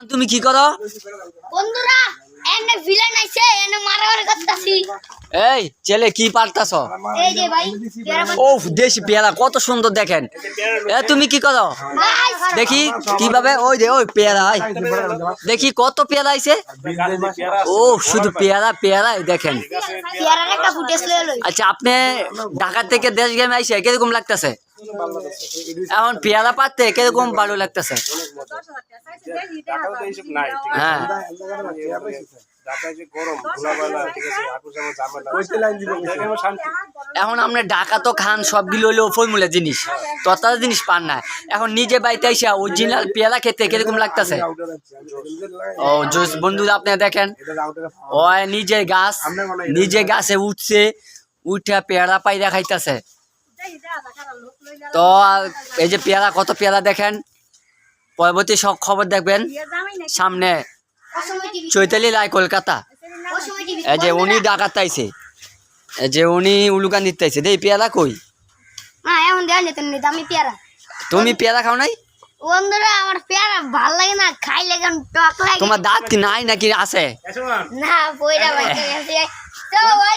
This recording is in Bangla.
তুমি কি করো? বন্ধুরা এনে ভিলেন আইছে এনে মারামারি করতাছি। এই ছেলে কি পারতাছ? এই যে ভাই ও দেশি পেয়ারা কত সুন্দর দেখেন। তুমি কি করো? দেখি কিভাবে ওই যে ওই পেয়ারা দেখি কত পেয়ারা আইছে। ও শুধু পেয়ারা পেয়ারাই দেখেন। পেয়ারার একটা ফুটেজ লই। আচ্ছা আপনি ঢাকা থেকে দেশ গেমে আইছে কিরকম লাগতেছে? এখন পেয়ারা পাততে কিরকম ভালো লাগতেছে? হ্যাঁ এখন আপনি ঢাকা তো খান সবগুলো হলো ফর্মুলা জিনিস, ততটা জিনিস পান না। এখন নিজে বাড়িতে আইসা অরিজিনাল পেয়ারা খেতে কিরকম লাগতেছে? ও জোস বন্ধুরা আপনি দেখেন ও নিজে গাছে উঠছে, উঠে পেয়ারা পাইরা খাইতেছে। তো এই যে পেয়ারা কত পেয়ারা দেখেন। পরবর্তী সব খবর দেখবেন সামনে চৈতালি রায় কলকাতা। এই যে উনি ঢাকাতে আইছে, এই যে উনি উলুকান দিতে আইছে। দেই পেয়ারা কই? না এখন দেন যেতে নি দামি পেয়ারা। তুমি পেয়ারা খাও নাই? বন্ধুরা আমার পেয়ারা ভাল লাগে না, খাইলে কেমন টক লাগে। তোমার দাঁত কি নাই নাকি আছে? না পয়রা ভাই তো ভাই